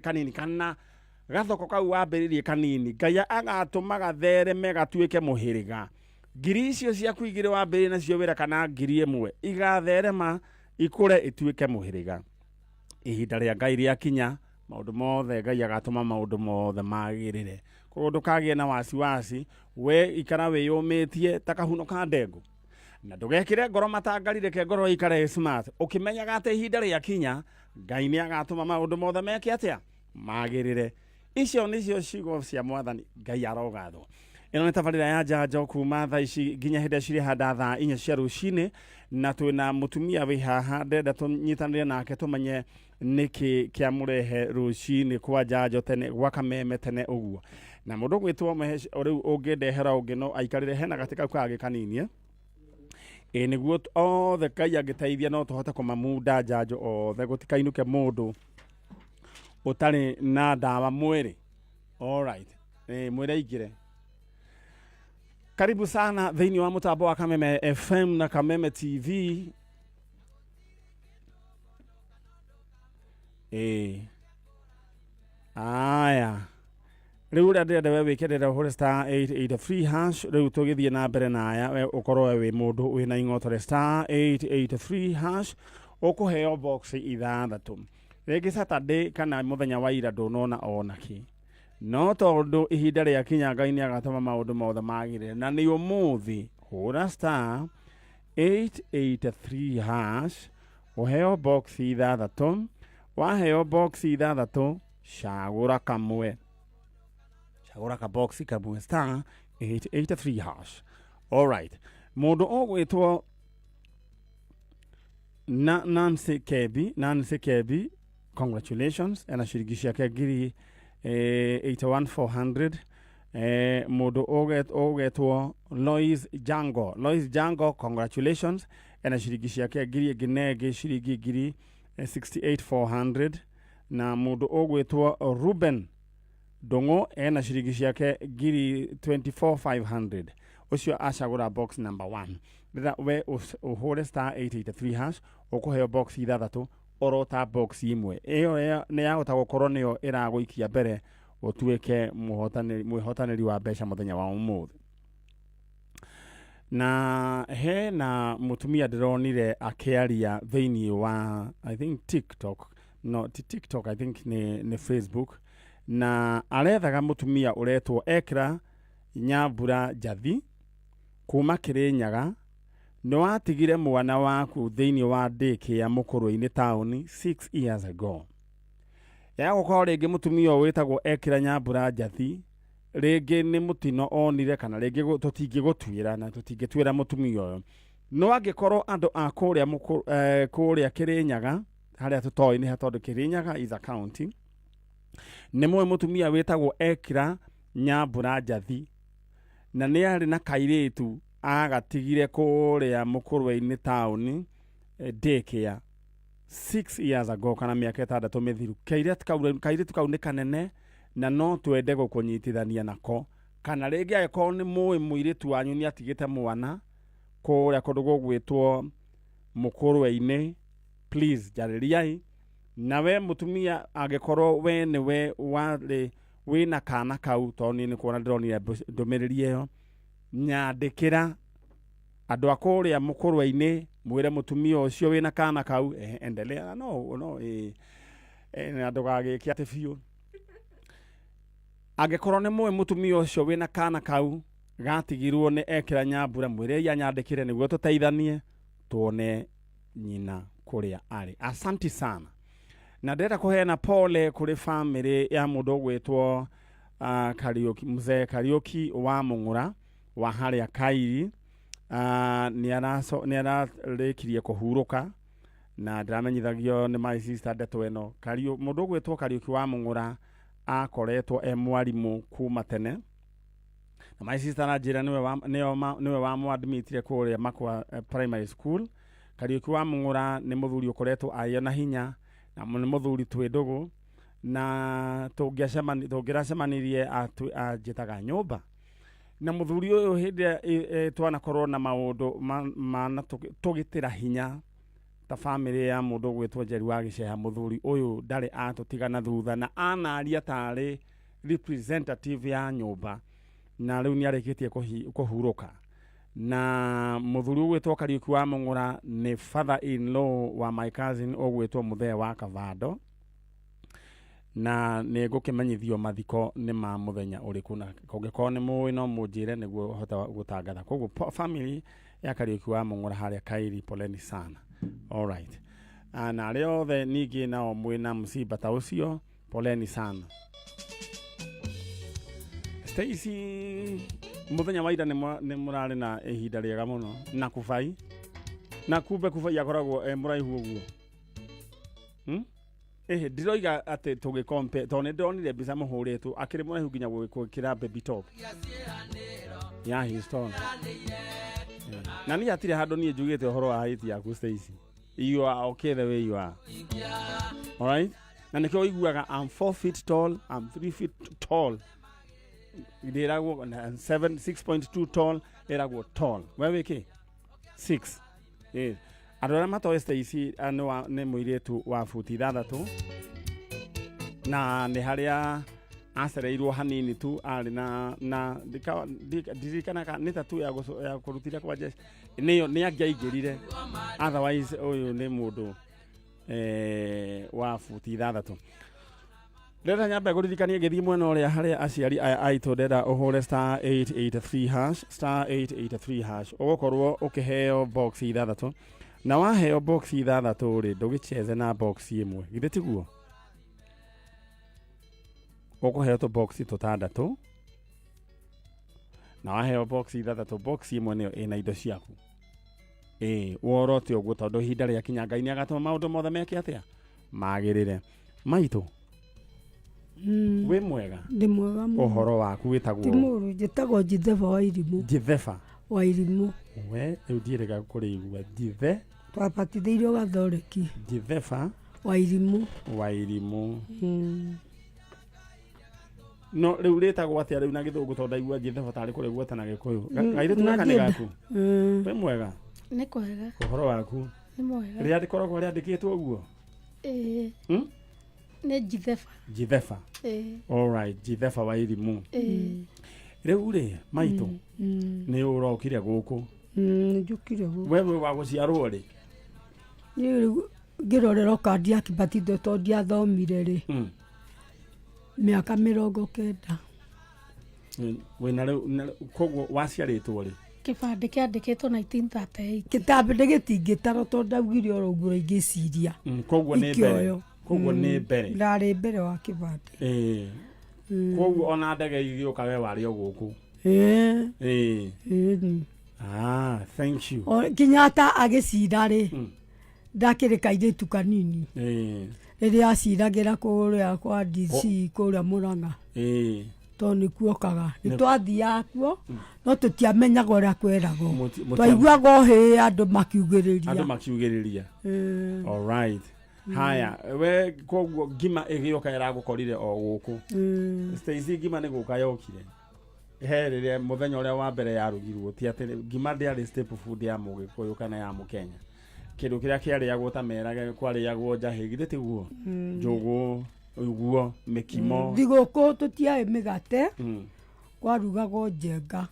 kanini kana gathoko kau wambiririe kanini Ngai agatuma gathereme gatuike muhiriga ngiri icio ciaku igire wambiririe nacio wira kana ngiri imwe igatherema ikure ituike muhiriga ihinda ria Ngai riakinya maundu mothe Ngai agatuma maundu mothe magirire koguo ndukagie na wasiwasi we ikara wiyumitie takahuno ka ndengu na ndugekire ngoro matangarire ke ngoro ikare smart ukimenyaga ate ihinda riakinya Ngai ni agatuma maundu mothe meke atia magirire icio nicio ciugo cia Mwathani Ngai arogathwo ino ni tabarira ya njanjo kuma thaa ici nginya hinde ciri handa thaa 4 cia rucini na twina mutumia wi haha ndenda tunyitanire nake tumenye niki kia murehe rucini kwa njanjo tene gwa kameme tene uguo na mundu gwitwo riu ungindehera ungi no aikarire hena gatika kage kanini niguo othe Ngai agiteithia no tuhote kumamuda njanjo othe gutikainuke mundu utari na ndawa mwiri alright mwire igire karibu sana thiini wa mutambo wa Kameme FM na Kameme TV aya riu ria ndenda we wikirira hore star 883 hash riu tugithie na mbere na aya ukorwo we mundu wina ingotore star 883 hash ukuheo box ithathatu regi Saturday kana muthenya wa ira ndunona onaki no tondu ihinda ria kinya Ngai ni agatuma maundu mothe magire na ni umuthi hura star 883 hash uheo box ithathatu waheo box ithathatu shagura kamwe shagura ka box kamwe star 883 hash alright mundu ogwitwo Nancy Kebi congratulations ena shirikisha ke giri 81400 mundu ogetwo Lois Jango congratulations ena shirikisha ke giri ginege shiriki giri 68400 na mundu ogwitwo Ruben Dongo ena shirikisha ke giri 24500 ucio ashagura box number 1 rira we uhore star 883 hash ukuheo box ithathatu orota box imwe iyo ni yahota gukorwo niyo iraguikia mbere utuike muhotaniri wa mbeca muthenya wa umuthi na he na mutumia ndironire akiaria thiini wa I think TikTok I think ni Facebook na arethaga mutumia uretwo Ekra Nyambura Njathi kuma Kirinyaga no atigire mwana waku thiini wa deke ya Mukurwe-ini town 6 years ago ya gukora ringi mutumia witagwo Ekra Nyambura Njathi ringi ni mutino onire kana ringi tutingigutwira na tutingitwira mutumia uyo no angikorwo andu a kuria Kirinyaga haria tutoi ni hatondu Kirinyaga is a county ni mwe mutumia witagwo Ekra Nyambura Njathi na ni ari na kairitu agatigire kuria Mukurwe-ini town daycare 6 years ago kana miaka 6 mithiru kairitu kau ni kanene na no twende gukunyitithania nako kana ringi agiko ni muiritu wanyu ni atigite mwana kuria kundu gugwitwo Mukurwe-ini please jaririai nawe mutumia agikorwo we ni we wari wina kana kau toni ni kuona ndronire ndumiriri iyo nyandikira andu akuria Mukurwe-ini mwire mutumia ucio wina kana kau endelea no andu gagiki ati fiu agikorwo ni mwe mutumia ucio wina kana kau gatigirwo ni Ekra Nyambura mwire ya nyandikire niguo tuteithanie tuone nyina kuria ari asanti sana na ndenda kuheana pole kuri family ya mundu gwitwo Kariuki mzee Kariuki wa Mungura wa haria Kairi ni ararikirie kuhuruka na ndiramenyithagio ni my sister ndeto eno mundu gwitwo Kariuki wa Mungura akoretwo mwarimu kuma tene na my sister najira niwe wa mwadmitire kuria Makwa primary school Kariuki wa Mungura ni muthuri ukoretwo ayona hinya na muthuri twindugu na tungiracemanirie ajitaga nyumba na muthuri uyu hindi twana korwo na maundu tugitira hinya ta family ya mundu gwitwo Njeri wa Giceha muthuri uyu ndari atutigana thutha na anaria tari representative ya nyumba na riu ni arikitie kuhuruka na muthuri gwitwo Kariuki wa Mung'ura ni father in law wa my cousin ogwitwo Muthee wa Kavando na ni gukimenyithio mathiko ni ma muthenya uriku na kungiko ni muwi no munjire niguo hota gutangatha koguo family ya Kariuki wa Mung'ura haria Kairi poleni sana. All right. Na aria othe ningi nao mwina msiba ta ucio poleni sana. Stacy muthenya wa ira ni murari na ihinda riega muno na kubai na kumbe kubai akoragwo muraihu uguo ndiroiga ati tugikompe to ni ndonire mbica muhuritwo akiri muraihu nginya gwikira baby top ya Houston na ni atire handu ni njugite uhoro wa height yaku Stacy you are okay the way you are. All right, na nikio iguaga I'm 4 feet tall, I'm 3 feet tall, ndiragwo 6.2 tall, ndiragwo tall wewe ke 6 adora mato Stacy ano ne muiretu wa futi 6 na ni haria acereirwo hanini tu ari na dirikana ni tatu ya kurutira kwa jeshi niyo ni angiaingirire otherwise uyu ni mundu wa futi 6 Ndenda nyamba kuririkania ngithii mwena uria haria aciari aitu ndenda uhure star 883 hash star 883 hash ugokorwo ukiheo box 6 na waheo box 6 ri ndugicheze na box imwe githe tiguo ukuheo to box 6 na waheo box 6 box imwe niyo ina indo ciaku worote uguo tondu hinda ria kinya Ngai ni agatuma maundu mothe meke atia magirire maitu we mwega ndi mwega mu uhoro waku witagwo timuru jitagwo Jithefa wa Irimu Jithefa wa Irimu we udirega kurigwa Jithe twapatithirio Gathoreki Jithefa wa Irimu no riu ritagwo atia riu na githungu tondu aigua Jithefa tari kurigwo ta na Gikuyu gaire tunakane gaku we mwega ni kwega uhoro waku ni mwega ria ndikoragwo riandikitwo uguo ni Jithefa all right Jithefa wa Irimu riu ri maitu ni urokire guku njukire guku wewe wa guciarwo ri ni ngirorera kandi ya Kibatithio tondu ndiathomire ri miaka 90 wina riu koguo waciaritwo ri kibande kiandikitwo 1938 kitambe gitingitaro tondu augire oroguo ingiciria koguo ni mbere koguo ni mbere ndari mbere wa kibande koguo ona ndege igioka we wari o guku thank you kinyata agicira ri ndakire kairitu kanini riria aciragira kuria kwa DC kuria Murang'a to nikuokaga nitwathia kuo no tutiamenyaga uria kweragwo twaiguaga hi andu makiugiriria all right haya we koguo ngima igioka iragukorire o guku Stacy ngima ni guka yokire riria muthenya uria wa mbere yarugirwo ti ati ngima ndiari staple food ya Mugikuyu kana ya Mukenya kindu kiria kiariagwo ta merage kwariagwo njahi githe tiguo njugu uguo mikimo thiguku tutiae migate kwarugagwo njenga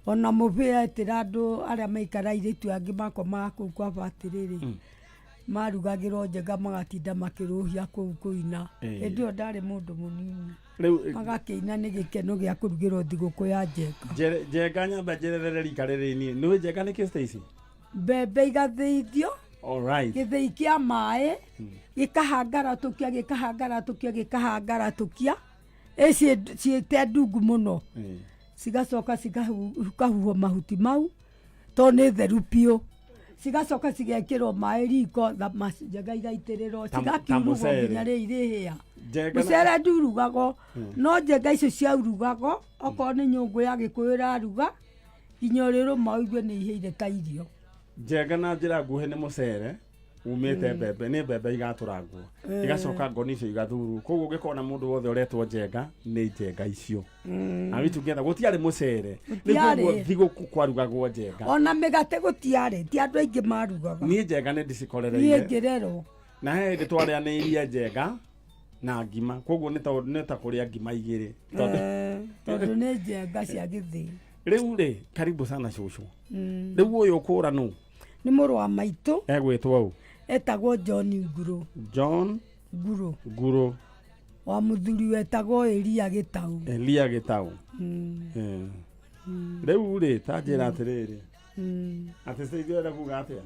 ona mubia etira andu aria maikara iritu angi makomaga kuu kwa batiriri marugagirwo njenga magatinda makiruhia kuu kuina ndio ndari mundu munini magakiina ni gikeno gia kurugirwo thiguku ya njenga njenga nyamba njerethere rika ririni ni njenga ni Stacy mbembe igathithio all right githii kia mai gikahangara tukia eci ciite ndungu muno cigacoka cikahuhwo mahuti mau to ni theru piu cigacoka cigekirwo mai riko njenga igaitirirwo cigakiurugwo nginya ri irihia mucere ndurugago no njenga icio ciaurugagwo okorwo ni nyungu ya Gikuyu iraruga nginya uriru maugue ni iheire ta irio njenga na njira nguhi ni mucere umete bebe ne bebe igaturagwo igacoka ngoni icio igathuru koguo ngikona mundu wothe uretwo njenga ni njenga icio ari tugetha gutiari mucere niguo thiguku kwarugagwo njenga ona migate gutiari ti andu aingi marugaga ni njenga ne ndicikorereire ni ngirero na he ndi twarianiirie njenga na ngima koguo ni ta kuria ngima igiri tondu ni njenga cia githii riu ri karibu sana cucu riu uyu ukura nu ni muru wa maitu egwitwo au etagwo John Nguro wa muthuri wetagwo Elia Gitau riu ri tanjira atiriri ati seithio ira kuga atia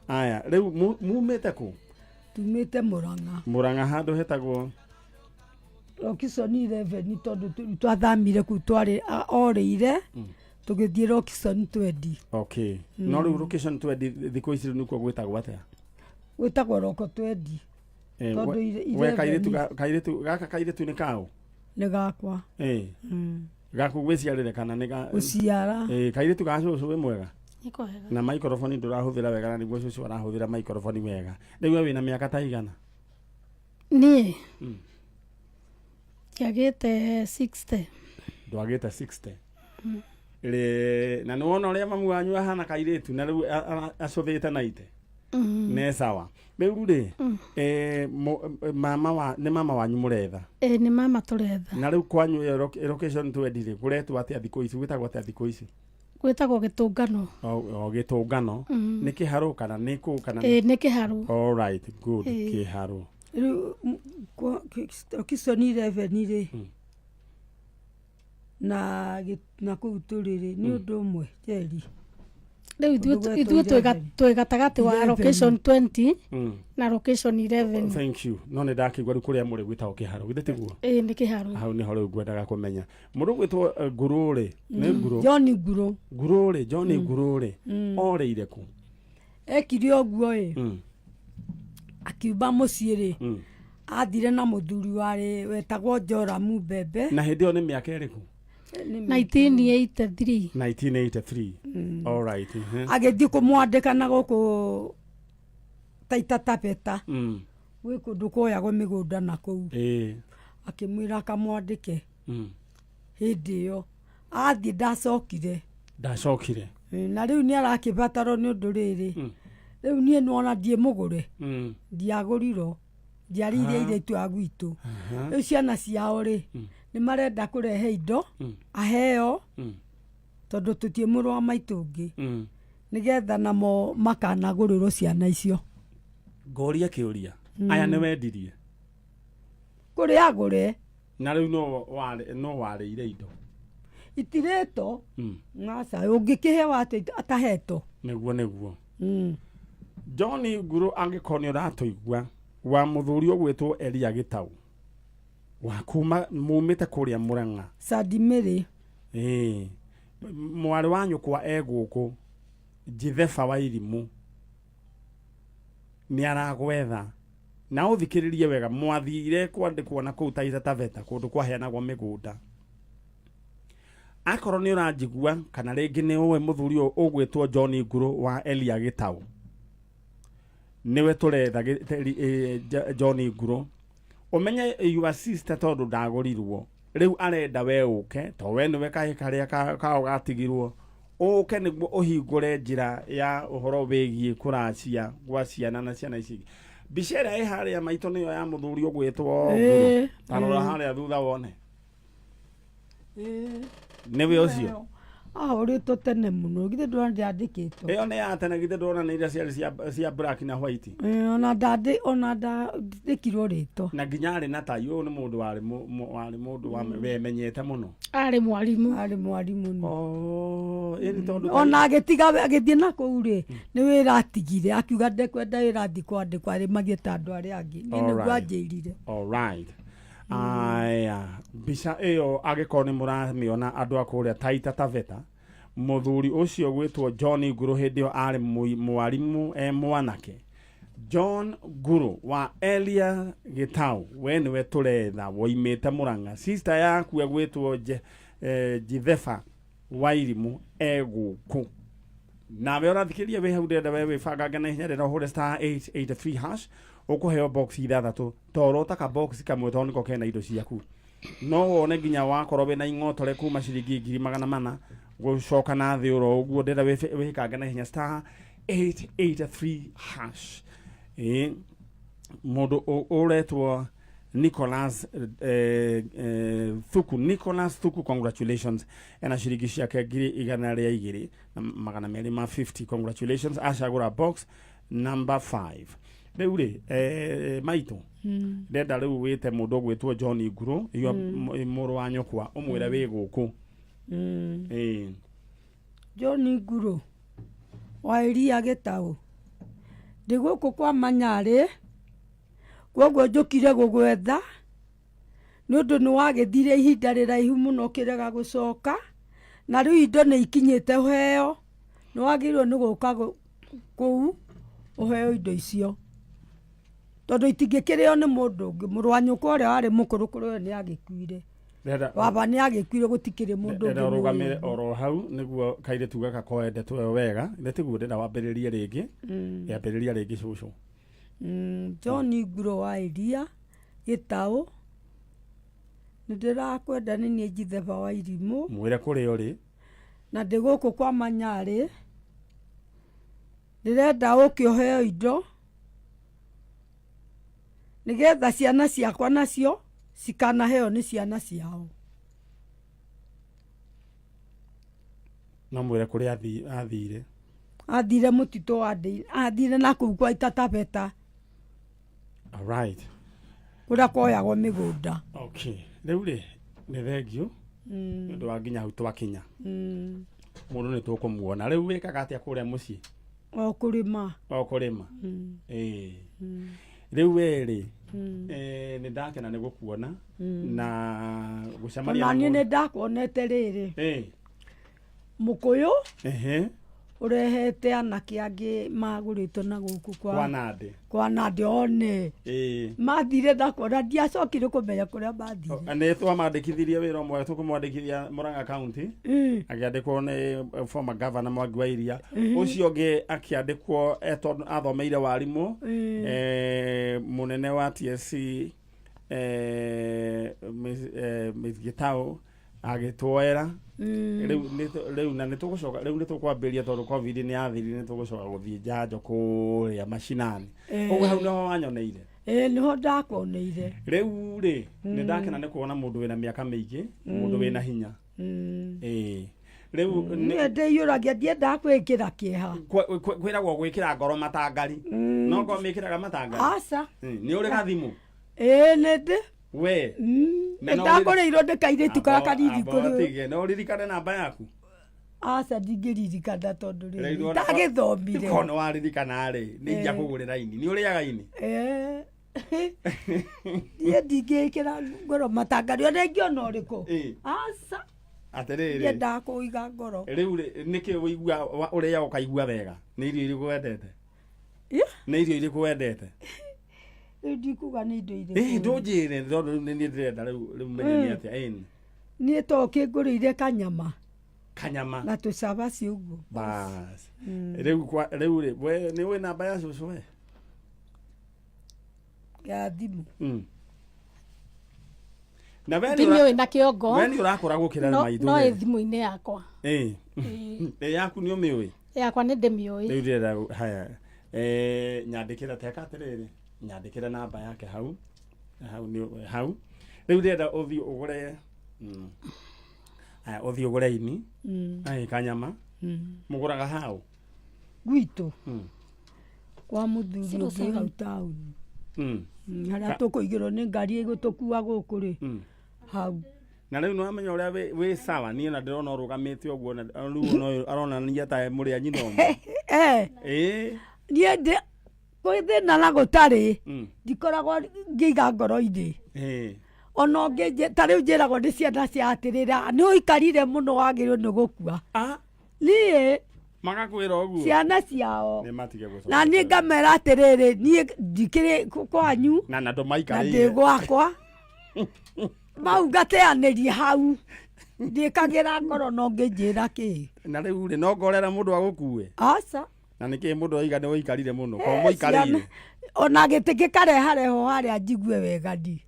aya riu mumite ku tumite Murang'a handu hetagwo Rockison 11 tondu twathamire ku twari orire tugithie Rockison 20 okay no riu Rockison 20 thiko ici nikuo gwitagwo atia gwitagwo Roko 20 tondu we kairetu gaka kairetu ni kao ni gakwa gaku gwiciarire kana ni uciara kairetu gacucu we mwega niko hega na microphone ndurahuthira wega na niguo cucu arahuthira microphone wega riu we wina miaka ta igana ni kiagite 60 ndwagite 60 na niwona uria mamu wanyu ahana kairetu na riu acuthite naite ne sawa riu ri mama wanyu muretha ni mama turetha na riu kwanyu Rockison 20 ri kuretwo atia thiko ici gwitagwo atia thiko ici gwitagwo gitungano gitungano ni kiharu kana ni ku kana ni kiharu all right good kiharu riu Rockison 11 ri na kuu turiri ni undu umwe jeri riu ithuĩ twĩ gatagatĩ wa Rockison 20 na Rockison 11 thank you no nĩ ndakĩigua rĩu kũrĩa mũrĩ gwĩtagwo kĩharo githĩ tiguo nĩ kĩharo hau nĩho rĩu ngwendaga kũmenya mũndũ gwĩtwo Nguro-rĩ nĩ Nguro John Nguro-rĩ orĩire kũ ekire ũguo akiumba mũciĩ-rĩ athire na mũthuri warĩ wetagwo Joramu Mbembe na hĩndĩ ĩyo nĩ mĩaka ĩrĩkũ 1983 all right agĩthiĩ kũmwandĩka na gũkũ Taita Taveta gwĩ kũndũ kuoyagwo mĩgũnda na kũu akĩmwĩra akamwandĩke hĩndĩ ĩyo athiĩ ndacokire na rĩu nĩ arakĩbatarwo nĩ ũndũ rĩrĩ rĩu niĩ nona ndiĩ mũgũre ndiagũrirwo ndiarĩire airĩtu a gwitũ rĩu ciana ciao-rĩ nĩ marenda kũrehe indo aheo tondu tutie mũrũ wa maitũ ũngĩ nĩgetha namo makanagũrĩrwo ciana icio ngoria kĩũria aya nĩ wendirie kũrĩ agũre na rĩu no warĩire indo itirĩto ngaca ũngĩkĩheo atĩ atahetwo nĩguo John Nguro angĩkorwo nĩ ũratũigua wa mũthuri ũgwĩtwo Elia Gitau wa kuma mumite kuria Murang'a Sadimere mwari wa nyukwa egũkũ Jithefa wa Irimu ni aragwetha na uthikiririe wega mwathire kwandikwo na kuu Taita Taveta kundu kwaheanagwo migunda akorwo ni uranjigua kana ringi ni uwe muthuri ugwitwo John Nguro wa Elia Gitau niwe turetha John Nguro umenye your sister tondu ndagurirwo riu arenda we uke to we niwe karia kao gatigirwo uke niguo uhingure njira ya uhoro wigie kuracia gwa ciana na ciana ici bicera ĩ haria maito niyo ya muthuri ugwitwo Nguro tarora haria thutha wone niwe ucio urĩtwo tene mũno githĩ ndona ndandĩkĩtwo ĩyo nĩ ya tene githĩ ndona nĩ iria cia black na white ona ndandĩkirwo rĩtwa na nginya arĩ na tai ũyũ nĩ mũndũ warĩ mũndũ wemenyete mũno arĩ mwarimu ona agĩthiĩ na kũu rĩ nĩ wĩra atigire akiuga ndekwenda wĩra athi kwandĩkwo arĩmagie ta andũ arĩa angĩ niĩ nĩguo anjĩrire alright aya mbica ĩyo agĩkorwo nĩ mũramĩona andũ a kũrĩa Taita Taveta mũthuri ũcio gwĩtwo John Nguro hĩndĩ ĩyo arĩ mwarimu mwanake John Nguro wa Elia Gitau we nĩwe tũretha woimĩte Murang'a sister yaku gwĩtwo Jithefa wa Irimu egũkũ nawe ũrathikiria we hau ndenda we wĩbangange na hinya ndenda ũhũre star 883 hash ũkũheo box ithathatũ toro ũtaka box kamwe tondũ nĩko kena indo ciaku no wone nginya wakorwo wĩna ing'otore kuma ciringi 400 gũcoka na thĩ ũro ũguo ndenda wĩbangange na hinya star 883 hash mũndũ ũretwo Nicholas Thuku, congratulations. Ena ciringi ciake 100 na 250, congratulations. Ashagura box number 5. Rĩu rĩ maitũ ndenda rĩu wĩte mũndũ gwĩtwo John Nguro iyo mũrũ wa nyũkwa ũmwĩre wĩ gũkũ. John Nguro wa Iria Gĩtaũ ndĩ gũkũ kwa Manyarĩ kwoguo njũkire gũgwetha nĩ ũndũ nĩ wagĩthire ihinda rĩraihu mũno kĩrega gũcoka na rĩu indo nĩ ikinyĩte heo nĩ wagĩrĩirwo nĩ gũka kũu ũheo indo icio tondũ itingĩkĩrĩo nĩ mũndũ ũngĩ mũrũ wa nyũkwa ũrĩa warĩ mũkũrũ kũrĩ we nĩ agĩkuire baba nĩ agĩkuire gũtikĩrĩ mũndũ ũngĩ ũrũgamire oro hau nĩguo kairĩtu gaka koendetwo wega ndetiguo ndenda wambĩrĩrie rĩngĩ yambĩrĩria rĩngĩ cũcũ. John Nguro wa Iria Gĩtaũ nĩ ndĩrakwenda nĩ niĩ Njitheba wa Irimũ mwĩre kũrĩa ũrĩ na ndĩ gũkũ kwa Manyarĩ ndĩrenda ũkĩoheo indo nĩgetha ciana ciakwa nacio cikanaheo nĩ ciana ciao na mwĩre kũrĩa athire mũtitũ wa Ndei athire na kũu kwa Itatabeta. All right. Kũrĩa koyagwo mĩgũnda. Okay. Rĩu rĩ nĩ thengio nĩũndũ wa nginya hau twakinya mũndũ nĩ tũkũmuona rĩu wĩkaga atĩa kũrĩa mũciĩ o kũrĩma rĩu werĩ nĩ ndakena nĩ gũkuona na gũcemania na niĩ nĩ ndakuonete rĩrĩ mũkũyũ urehete anake angĩ magũrĩtwo na gũkũ kwa Nandĩ one mathire ndakuona ndiacokire kũmenya kũrĩa mathire nĩ twamandĩkithirie wĩra ũmwe tũkũmwandĩkithia Murang'a County akĩandĩkwo nĩ former governor Mwangi wa Iria ũcio ũngĩ akĩandĩkwo athomeire warimũ mũnene wa TSC Miss Gĩtaũ agĩtwoera rĩu na nĩtũgũcoka rĩu nĩtũkwambĩrĩria tondũ covid nĩ yathirire nĩtũgũcoka gũthiĩ njanjo kũrĩa macinani ũguo hau nĩho wanyoneire nĩho ndakuoneire rĩu rĩ nĩ ndakena nĩ kuona mũndũ wĩna mĩaka mĩingĩ mũndũ wĩna hinya rĩu nĩ ndĩyũragia ndiendaga kwĩkĩra kĩeha kwĩragwo gwĩkĩra ngoro matangari no ngoro mĩkĩraga matangari aca nĩ ũrĩ gathimũ nĩ ndĩ we ndakũrĩirwo ndĩkairĩtu kara kanini kũrĩ no ririkane namba yaku aca ndingĩririkana tondũ rĩrĩ ndagĩthomire kono waririkana rĩ nĩ ingĩa kũgũrĩra ini nĩ ũrĩaga ini niĩ ndingĩkĩra ngoro matangari ona ingĩona ũrĩkũ aca atĩrĩrĩ ndiendaga kũiga ngoro rĩu nĩkĩ ũigua ũrĩa ũkaigua wega nĩ irio irĩkũ wendete nĩ irio irĩkũ wendete ndikuga nĩ indo irĩkũ ndũnjĩre tondũ nĩ niĩ ndĩrenda rĩu menye atĩa niĩ to kĩngũrĩire kanyama na tũcabaci ũguo bas rĩu rĩ we nĩ ũĩ namba ya cũcũ we ya thimũ na ndimĩũĩ na kĩongo we nĩ ũrakũra gũkĩra maitũ no thimũ-inĩ yakwa yaku nĩ ũmĩũĩ yakwa nĩ ndĩmĩũĩ rĩu ndĩrenda haya nyandĩkĩra teka atĩrĩrĩ nyandĩkĩra namba yake hau rĩu ndĩrenda ũthiĩ ũgũre ũthiĩ ũgũre ini kanyama mũgũraga hau gwitũ kwa mũthuri ũngĩ hau taũni harĩa tũkũigĩrwo nĩ ngari ĩgũtũkua gũkũ rĩ hau na rĩu nĩ wamenya ũrĩa wĩ sawa niĩ na ndĩrona ũrũgamĩte ũguo na rĩu aronania ta mũrĩa nyina ũmwe niĩ gwĩthĩna na gũtarĩ ndikoragwo ngĩiga ngoro-inĩ ona ũngĩ ta rĩu njĩragwo nĩ ciana cia atĩrĩra nĩ ũikarire mũno wagĩrĩirwo nĩ gũkua niĩ magakwĩra ũguo ciana ciao na niĩ ngamera atĩrĩrĩ niĩ ndikĩrĩ kwanyu na ndĩ gwakwa mau ngateanĩria hau ndĩkagĩra ngoro no ngĩnjĩra kĩ na rĩu rĩ no ngorera mũndũ agũkue aca na nĩkĩ mũndũ oiga nĩ ũikarire mũno ko mũikarĩire ona gĩtĩ gĩkarehareho harĩa njigue wega ndi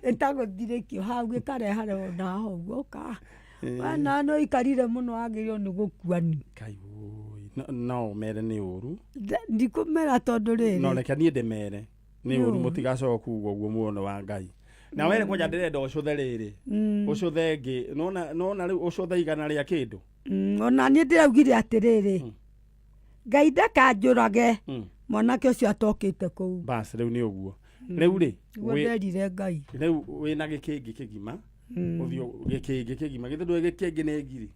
ĩtagũthirĩkio hau gĩkarehareho na hau ũka na no ikarire mũno agĩrĩo nĩ gũkuani kai no mere nĩ ũru ndikũmera tondũ rĩrĩ no reke niĩ ndĩmere nĩ ũru mũtigacoka kuuga ũguo muono wa Ngai na were kwanja ndĩrenda ũcũthe rĩrĩ ũcũthe ngĩ nona rĩu ũcũthe igana rĩa kĩndũ ona niĩ ndĩraugire atĩrĩrĩ Ngai ndakanjũrage mwanake ũcio atokĩte kũu basi rĩu nĩ ũguo rĩu rĩ wenderire Ngai rĩu wĩna gĩkĩngĩ kĩgima ũthiũ gĩkĩngĩ kĩgima gĩthũndũ gĩkĩngĩ nĩ ngiri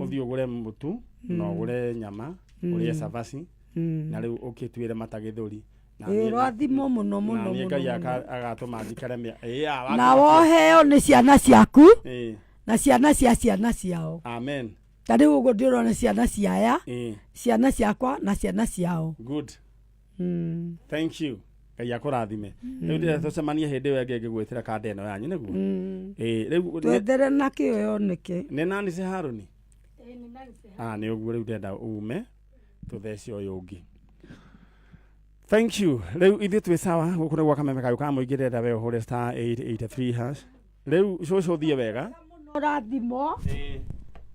ũthiũ ũgũre mũtu na ũgũre nyama ũrĩe cabaci na rĩu ũkĩtuĩre mata gĩthũri rathimo mũno mũno mũno Ngai agatũma njikare na woheo nĩ ciana ciaku na ciana cia ciana ciao amen ta rĩu ũguo ndĩrona ciana ciaya ciana ciakwa na ciana ciao good thank you Ngai akũrathime rĩu ndĩrenda tũcemanie hĩndĩ ĩyo ĩngĩ ngĩgwĩtĩra kanda ĩno yanyu nĩguo rĩu twethere na kĩo yoneke nĩ nani se Haroni nĩ ũguo rĩu ndĩrenda ume tũthece ũyũ ũngĩ thank you rĩu ithuĩ twĩ sawa gũkũ nĩ gwa kameme kayũ ka mũingĩ ndĩrenda we ũhũre star 883 hash rĩu cũcũ ũthiĩ wega rathimo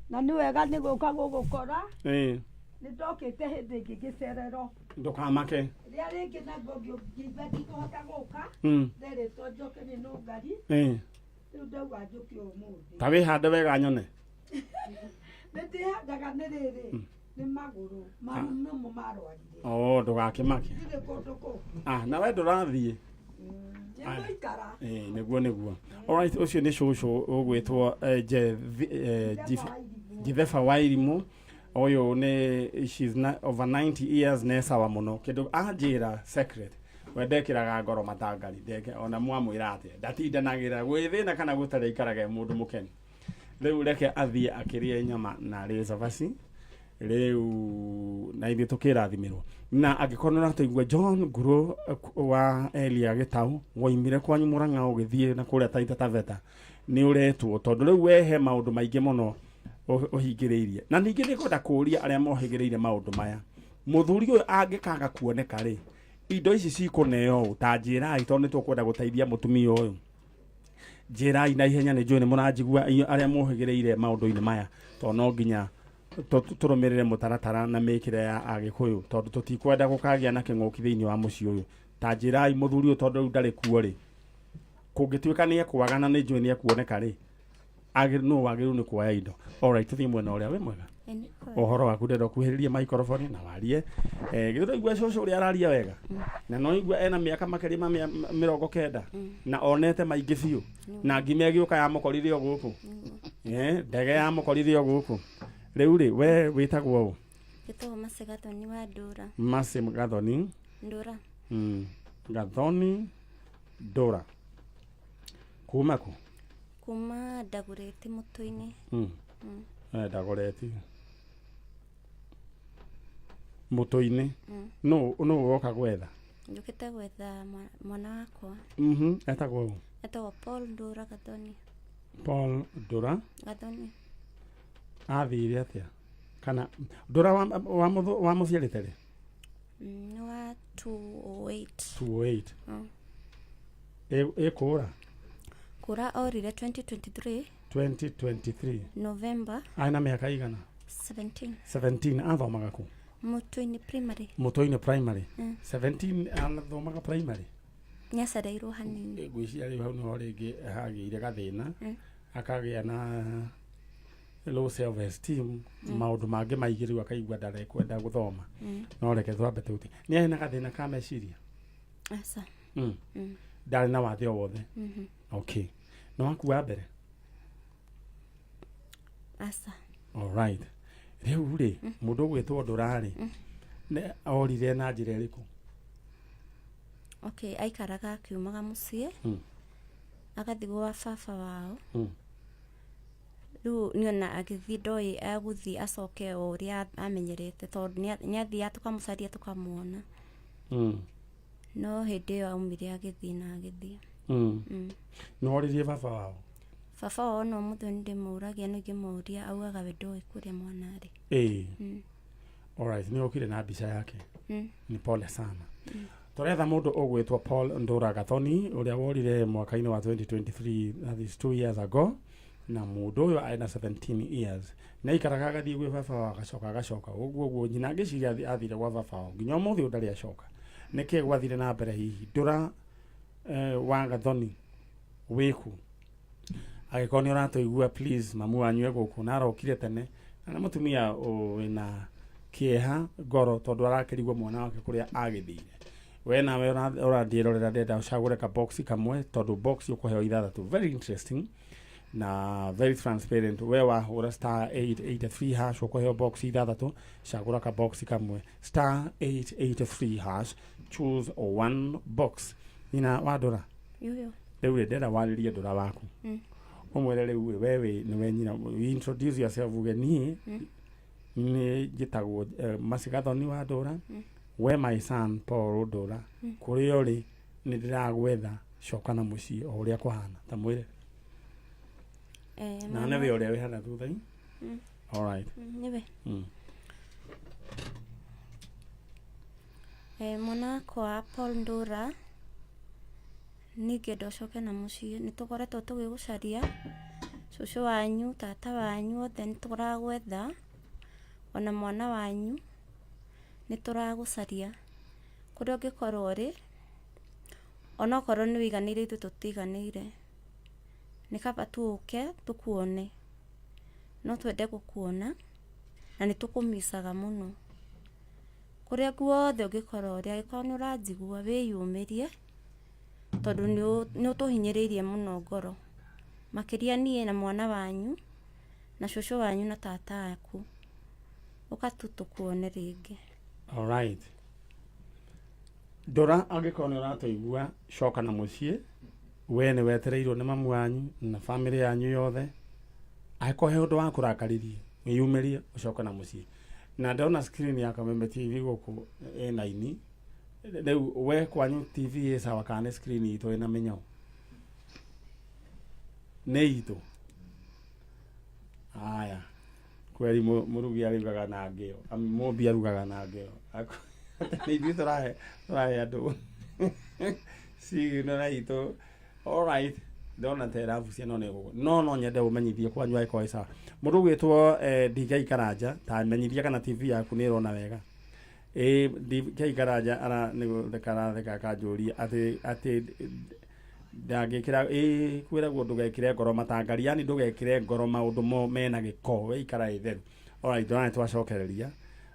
na nĩ wega nĩ gũka gũgũkora nĩ ndokĩte hĩndĩ ĩngĩ ngĩcererwo ndũkamake rĩrĩa rĩngĩ naguo ngĩkũhota gũka nderĩtwo njoke nĩ nũngari rĩu ndauga njũke ũmũthĩ ta wĩhande wega nyone nĩ ndĩhandaga nĩ rĩrĩ nĩ magũrũ marumo marwarire ndũgakĩmake ndirĩ kũndũ kũu na we ndũrathiĩ nĩgũikara nĩguo alright ũcio nĩ cũcũ ũgwĩtwo Jitheba Wairimũ ũyũ nĩ she's over 90 years nĩ sawa mũno kĩndũ anjĩra secret we ndekĩraga ngoro matangari ona mwamwĩra atĩ ndatindanagĩra gwĩthĩna kana gũtarĩ ikaraga mũndũ mũkeni rĩu reke athiĩ akĩrĩe nyama na rĩe cabaci rĩu na ithuĩ tũkĩrathimirwo na angĩkorwo nĩũratũigua John Nguru wa Elia Gĩtaũ woimire kwanyu Mũrang'a ũgĩthiĩ na kũrĩa Taita Taveta nĩ ũretwo tondũ rĩu wehe maũndũ maingĩ mũno ũhingĩrĩirie na ningĩ nĩ kwenda kũũria arĩa mohĩgĩrĩire maũndũ maya mũthuri ũyũ angĩkaga kuoneka rĩ indo ici cikũneo ta njĩrai tondũ nĩ tũkwenda gũteithia mũtumia ũyũ njĩrai na ihenya nĩ njũĩ nĩ mũranjigua arĩa mohĩgĩrĩire maũndũ-inĩ maya tondũ no nginya tũrũmĩrĩre mũtaratara na mĩkĩre ya Agĩkũyũ tondũ tũtikwenda gũkagĩa na kĩng'ũki thĩinĩ wa mũciĩ ũyũ ta njĩrai mũthuri ũyũ tondũ rĩu ndarĩ kuo rĩ kũngĩtuĩka nĩ ekwagana nĩ njũĩ nĩ ekuoneka rĩ no wagĩrĩirwo nĩ kuoya indo alright tuthiĩ mwena ũrĩa wĩ mwega ũhoro waku ndenda ũkuhĩrĩrie microphone na warie gĩthũrũ igua cũcũ ũrĩa araria wega na no igua ena mĩaka makĩria ma 90 na onete maingĩ biũ na ngima ĩgĩũka yamũkorire o gũkũ ndege yamũkorire o gũkũ rĩu rĩ we wĩtagwo ũ Gĩtagwo Mercy Gathoni wa Ndũra Mercy Gathoni Ndũra Gathoni Ndũra kuma kũ kuma Ndagũrĩti Mũtũ-inĩ Ndagũrĩti Mũtũ-inĩ no woka gwetha njũkĩte gwetha mwana wakwa etagwo ũ etagwo Paul Ndũra Gathoni Paul Ndũra Gathoni athire atĩa kana Ndũra wa mũciarĩte rĩ nĩ wa 208 ĩkũra kũra orire 2023 November aina mĩaka igana 17 athomaga kũ Mũtũ-inĩ primary 17 athomaga primary nĩacereirwo hanini ngwĩciria rĩu hau nĩho rĩngĩ hagĩire gathĩna akagĩa na low self esteem maũndũ mangĩ maingĩ rĩu akaigua ndarekwenda gũthoma no reke twambe tũti nĩ arĩ na gathĩna ka meciria aca ndarĩ na wathe o wothe okay no wakua mbere aca alright rĩu rĩ mũndũ ũgwĩtwo Ndũra rĩ orire na njĩra ĩrĩkũ okay aikaraga akiumaga mũciĩ agathiĩ gwa baba wao rĩu niona agĩthiĩ ndoĩ agũthiĩ acoke o ũrĩa amenyerete tondũ nĩathiaga tũkamũcaria tũkamuona no hĩndĩ ĩyo aumire agĩthiĩ na agĩthiĩ no oririe baba wao baba wao no mũthĩ ndĩmũragia no ngĩmũria augaga we ndoĩ kũrĩa mwana arĩ. Alright, nĩ okire na mbica yake. Ni pole sana. Tũretha mũndũ ũgwĩtwo Paul Ndũra Gathoni ũrĩa worire mwaka-inĩ wa 2023, that is 2 years ago, na mũndũ ũyũ arĩ na 17 years. Nĩ aikaraga agathiĩ gwĩ baba wao agacoka ũguo nyina ngĩciria athire gwa baba wao nginya ũmũthĩ ndarĩ acoka. Nĩkĩ gwathire na mbere hihi? Ndũra wa Gathoni wĩku agĩkorwo nĩ ũratũigua, please mamu wanyu egũkũ na arokire tene na mũtumia wĩna kĩeha ngoro tondũ arakĩrigwo mwana wake kũrĩa agĩthire. We nawe ũrathiĩrorera ndenda ũcagũre ka box kamwe tondũ box ũkũheo 6. Very interesting na very transparent. We wahũra star 883 hash ũkũheo box 6, cagũra ka box kamwe star 883 hash, choose one box. Nina wadora rĩu ndenda warĩrie Ndũra waku ũmwĩre rĩu wewe nĩwe nyina, introduce yourself uge niĩ nĩ njĩtagwo Mercy Gathoni wa Ndũra, we my son Paul Ndũra, kũrĩa ũrĩ nĩ ndĩragwetha, coka na mũciĩ o ũrĩa kũhana ta mwĩre na nĩwe ũrĩa wĩhana thutha-inĩ. Alright, nĩwe mwana wakwa Paul Ndũra ningĩ ũcoke na mũciĩ. Nĩ tũkoretwo tũgĩgũcaria cũcũ wanyu, tata wanyu, othe nĩ tũragwetha, ona mwana wanyu nĩ tũragũcaria kũrĩa ũngĩkorwo ũrĩ, onokorwo nĩ wĩiganĩire ithuĩ tũtiganĩire. Nĩ kaba tũũke tũkuone, no twende gũkuona na nĩ tũkũmicaga mũno. Kũrĩa guothe ũngĩkorwo ũrĩ, angĩkorwo nĩ ũranjigua wĩyumĩrie tondũ nĩ ũtũhinyĩrĩirie mũno ngoro, makĩria niĩ na mwana wanyu na cũcũ wanyu na tata waku. Ũka tu tũkuone rĩngĩ. Alright, Ndũra angĩkorwo nĩ ũratũigua, coka na mũciĩ. We nĩ wetereirwo nĩ mamu wanyu na family yanyu yothe. Angĩkorwo he ũndũ wa kũrakaririe, wĩyumĩrie ũcoke na mũciĩ. Na ndona screen ya Kameme TV gũkũ ĩna ini. Rĩu we kwanyu TV sawa kana screen itũ ĩna mĩnyau nĩ itũ. Aya kweri mũrugi arugaga na ngĩo, mũmbi arugaga na ngĩo. Nĩ ithuĩ tũrahe andũ cigino itũ. Alright, ndona terabu cia none ũguo no nyende ũmenyithie kwanyu aikoi sawa. Mũndũ ũgwĩtwo DK Karanja, ta menyithia kana TV yaku nĩ ĩrona wega. DK Karanja ara nĩ theka kanjũria atĩ ndangĩkĩra kwĩragwo ndũgekĩre ngoro matangari, yani ndũgekĩre ngoro maũndũ mo mena gĩko, we ikara ĩtheru. Alright, ndona twacokereria.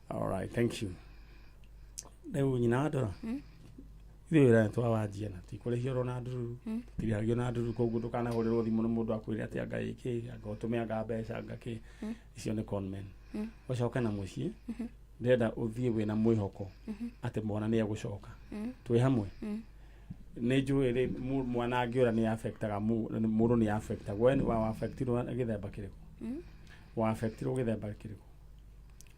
Alright, thank you. Rĩu nyina wa Ndũra ithuĩ wĩra nĩtwawanjia na tikũrĩhio rona ndururu, tirĩhagio na ndururu, koguo ndũkanahũrĩrwo thimũ nĩ mũndũ akwĩre atĩ anga gĩkĩ, anga ũtũme anga mbeca anga kĩ. Icio nĩ conmen. Ũcoke na mũciĩ, ndĩrenda ũthiĩ wĩna mwĩhoko atĩ mwana nĩ egũcoka. Twĩ hamwe. Nĩ njũĩ rĩ mwana angĩũra nĩ affectaga mũndũ, nĩ affectaga. We wa affectirwo gĩthemba kĩrĩkũ? Wa affectirwo gĩthemba kĩrĩkũ?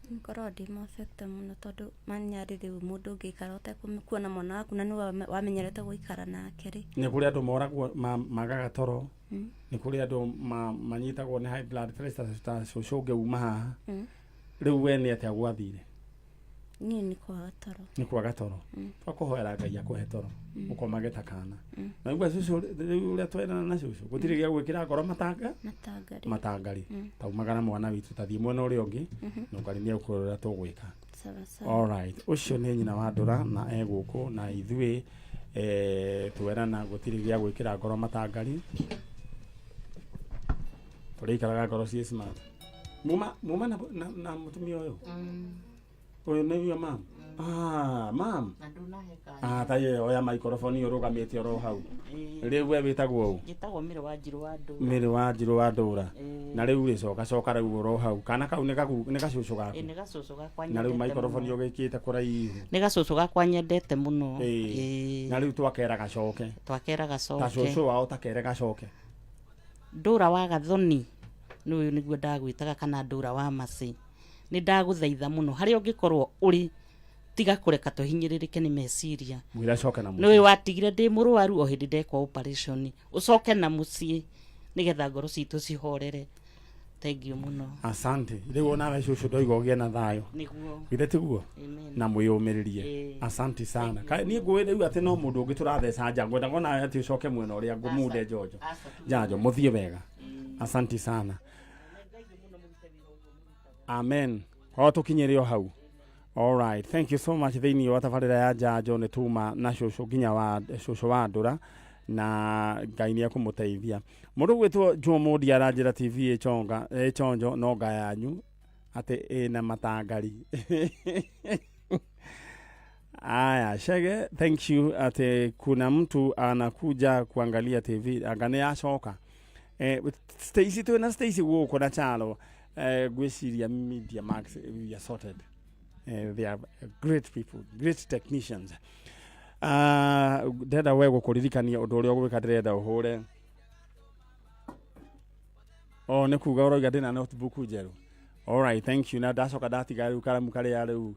Ngorwo ndĩmũ-affecta mũno tondũ manyarĩ rĩu mũndũ ũngĩikara ũtekũona mwana waku na nĩ wamenyerete gũikara nake rĩ. Nĩ kũrĩ andũ moragwo magaga toro, nĩ kũrĩ andũ manyitagwo nĩ high blood pressure ta cũcũ ũngĩ uma haha. Rĩu we nĩ atĩa gwathire? Niĩ nĩ kwaga toro. Nĩ kwaga toro. Twakũhoera Ngai akũhe toro ũkomage ta kana. Na igua cũcũ rĩu ũrĩa twerana na cũcũ gũtirĩ gĩa gwĩkĩra ngoro matangari. Taumagara mwana witũ tathiĩ mwena ũrĩa ũngĩ na ũkarimia ũkũrora tũgwĩka. Alright, ũcio nĩ nyina wa Ndũra na egũkũ na ithuĩ twerana gũtirĩ gĩa gwĩkĩra ngoro matangari. Tũrĩikaraga ngoro ciĩ smart. Muma na mũtumia ũyũ. Oyo nĩ mam. Mam. Tayo oya microphone ũrũgamĩte oro hau. Rĩu we wĩtagwo ũũ? Njĩtagwo Mĩrĩ wa Njirũ wa Ndũra. Mĩrĩ wa Njirũ wa Ndũra. Na rĩu rĩcoka rĩu oro hau. Kana kau nĩ gacũcũ gaku? Nĩ gacũcũ gakwa nyendete. Na rĩu microphone ũgĩkĩte kũraihu? Nĩ gacũcũ gakwa nyendete mũno. Na rĩu twakera gacoke. Twakera gacoke. Ta cũcũ wao takere gacoke. Ndũra wa Gathoni nĩwe nĩguo ndagwĩtaga kana Ndũra wa Mercy. Nĩ ndagũthaitha mũno harĩa ũngĩkorwo ũrĩ tiga kureka tuhinyiririke ni meciria mwira coka na no watigire ndi murwaru o hindi ndekwa operation ucoke na mucii nigetha ngoro citu cihorere. Thank you muno. Asante. Riu nawe cucu ndoiga ugie na thayo Niguo. githe tiguo na mwiyumiririe. Asante sana. Ni ngui riu ati no mundu ungi turatheca nja ngwenda ngona ati ucoke mwena uria ngumude Jojo. Janjo muthie wega. Asante sana. Amen. Kwa tukinyerio hau. All right. Thank you so much. Thiini wa tabarira ya Janjo ni tuma na cucu nginya wa cucu wa Ndura na Ngai ni akumuteithia. Mundu gwitwo Jomo Diaranjira TV chonjo no nga yanyu ati ina matangari. Aya, Shege, thank you. Ati kuna mtu anakuja kuangalia TV angane acoka. Stacy tu na Stacy guko na chalo. Gwiciria Media Max, we are sorted. They are great people, great technicians. Ndenda we gukuririkania undu uria gwika ndirenda uhure. Ni kuga uroiga ndina notebook njeru. All right, thank you. Na ndacoka ndatiga riu karamu kari ya riu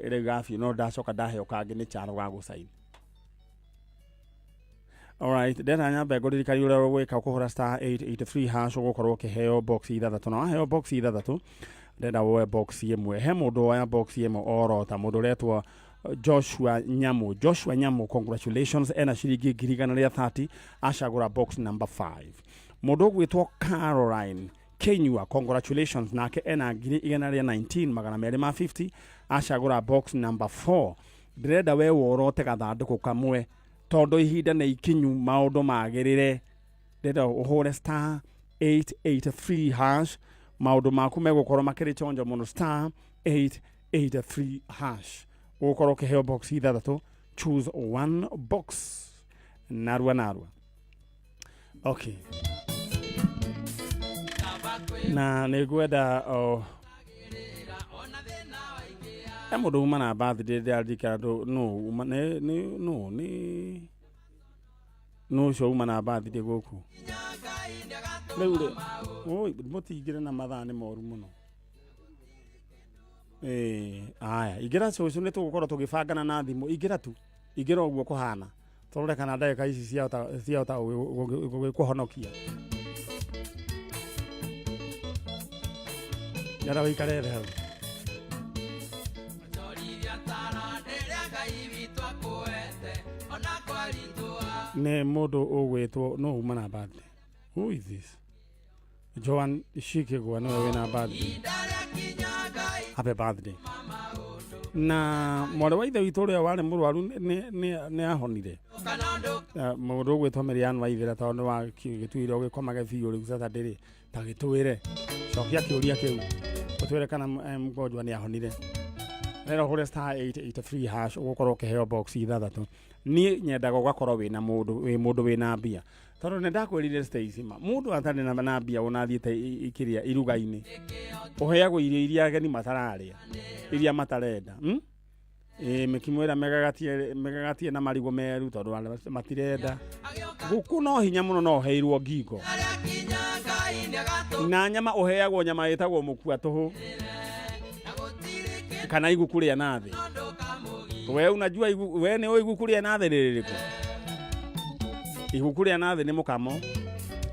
iri gafi no ndacoka ndaheo kangi ni charo ga gusaini. All right, ndenda nyambe nguririkania uria gwika kuhura star 883 hash gukorwo kiheo box ithathatu na heo box ithathatu ndenda woe box imwe he mundu wa box imwe orota mundu retwa Joshua Nyamu, congratulations. Ena shiringi 130 ashagura box number 5. Mundu gwitwo Caroline Kenyua, congratulations. Nake ena 19,250 ashagura box number 4. Ndirenda we worote gathanduku kamwe tondu ihinda na ikinyu maundu magirire. Ndirenda uhure star 883 hash maundu maku megukorwo makiri chonjo muno star 883 hash. Ukoro kiheo box ithathatu, choose one box. Narua. Okay. Na negweda mundu uma na birthday ndandika no show uma na birthday guku. Leure. Oi, mutigire na mathani moru muno. Aya, igira cucu ni tugukorwo tugibangana na thimu igira tu igira uguo kuhana torore kana ndagika ici ciahota gugikuhonokia yara wikare hau ne mundu ugwitwo no uma na birthday. Who is this? Joan Shikegwa no we na birthday. Happy birthday. Na mwana wa ithe witu uria wari murwaru ni ahonire. Mundu gwitwo Marian wa ithira tondu wa gituire ugikomage biu riu Saturday ri ta gitwire cokia kiuria kiu utwire kana mgonjwa ni ahonire. Rero hure star 883 hash ugukorwo kiheo box ithathatu. Ni nyendaga ugakorwo wina mundu wina mbia tondu ne ndakwirire Stacy mundu atari na mbia unathiite ikiria iruga-ini uheagwo irio iria ageni matararia iria matarenda mikimwira megagatie na marigo meru tondu matirenda guku no hinya muno no heirwo ngingo na nyama uheagwo nyama itagwo mukua tuhu kana igukuria nathi we unajua we ni igukuria nathi ririko igukuria nathi ni mukamo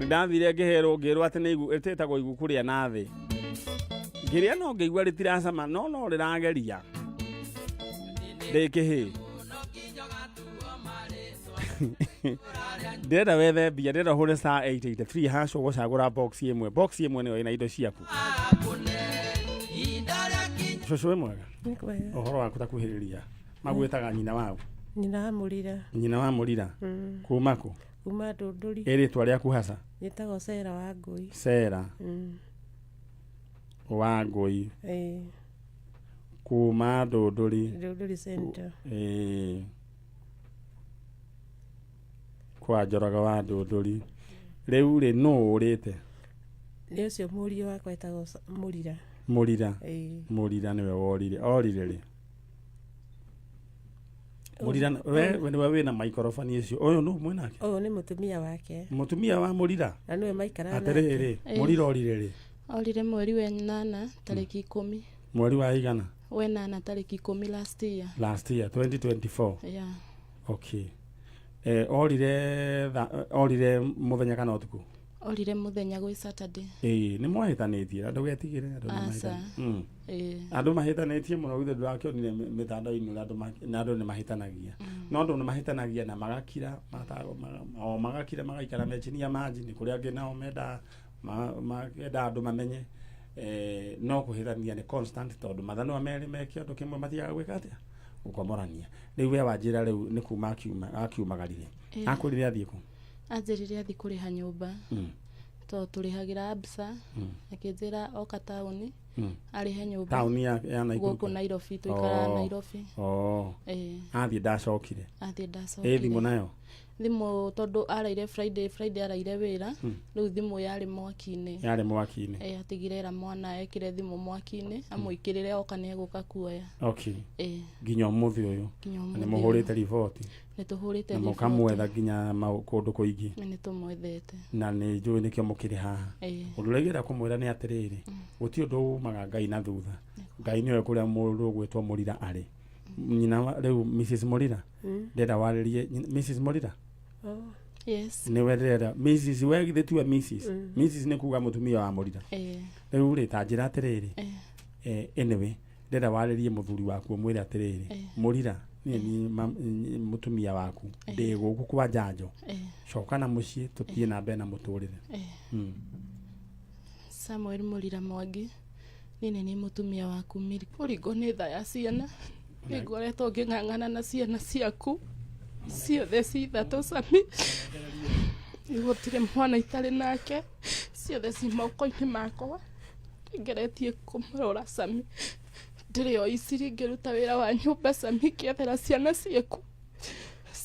ndathire ngihero ati ni itetagwo igukuria nathi ngiria no ngigwa ritiracama no rirageria ndikihi ndenda wethe mbia ndenda hure star 883 hash ugucagura box imwe niyo ina indo ciaku cucu mwega uhoro waku takuhiriria magwitaga nyina wao nyina wa Murira kuma ku kuma Ndunduri ritwa riaku hasa nitagwo Sera wa Ngui wa Ngui kuma Ndunduri center kwa Njoroge wa Ndunduri riu ri no urite ni ucio murio wakwa etagwo Murira niwe orire ri Murira we wina microphone icio uyu no mwenake ni mutumia wake mutumia wa Murira na niwe maikara aterere Murira orire ri orire mweri wa 8 tariki 10 mweri wa igana wena na tariki 10 last year 2024. yeah. Okay. Orire muthenya kana utuku? Orire muthenya gwi Saturday. Ni mwahitanitie andu getigire andu mahitanitie muno githe ndakionire mitandao-ini andu ni mahitanagia no andu ni mahitanagia na magakira magakira magaikara mechinia maji ni kuria angi nao menda andu mamenye no kuhitania ni constant tondu mathano ameri mekio andu kimwe mathiaga gwika atia ukomorania riu we wanjira riu ni kuma akiumagarire akurire athie ku anjirire athie kuriha nyumba to turihagira Absa akinjira oka tauni arihe nyumba tauni ya Naikuru guku Nairobi tuikara Nairobi athie ndacokire thimu nayo thimu tondu araire Friday araire wira riu thimu yari mwaki-ini atigire mwana ekire thimu mwaki-ini amwikirire oka ni eguka kuoya nginya umuthi uyu ni muhurite riboti na mukamwetha nginya kundu kuingi ni tumwethete na ni njui nikio mukiri haha undu regira kumwira ni atiriri guti undu umaga Ngai na thutha Ngai niwe kuria mundu gwitwo Murira ari nyina riu Mrs Murira ndenda waririe Mrs Murira yes ni werera Mrs wegithe tu Mrs ni kuga mutumia wa Murira riu ri ta njira atiriri anyway ndenda waririe muthuri waku mwire atiriri Murira ni mutumia waku ndi guku kwa njanjo coka na mucii tutie na mbere na muturire Samuel Murira Mwangi ni mutumia waku Murigo ni tha ya ciana ngoretwo nging'ang'ana na ciana ciaku ciothe cithatu Sami gutire mwana itari nake ciothe ci moko-ini makwa ngeretie kumurora Sami ndiri o iciri ngiruta wira wa nyumba Sami kiethera ciana ciaku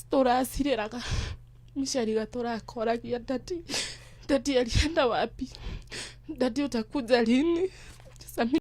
turaciriraga miciari gaturakoragia ndati alienda wapi ndati utakuja lini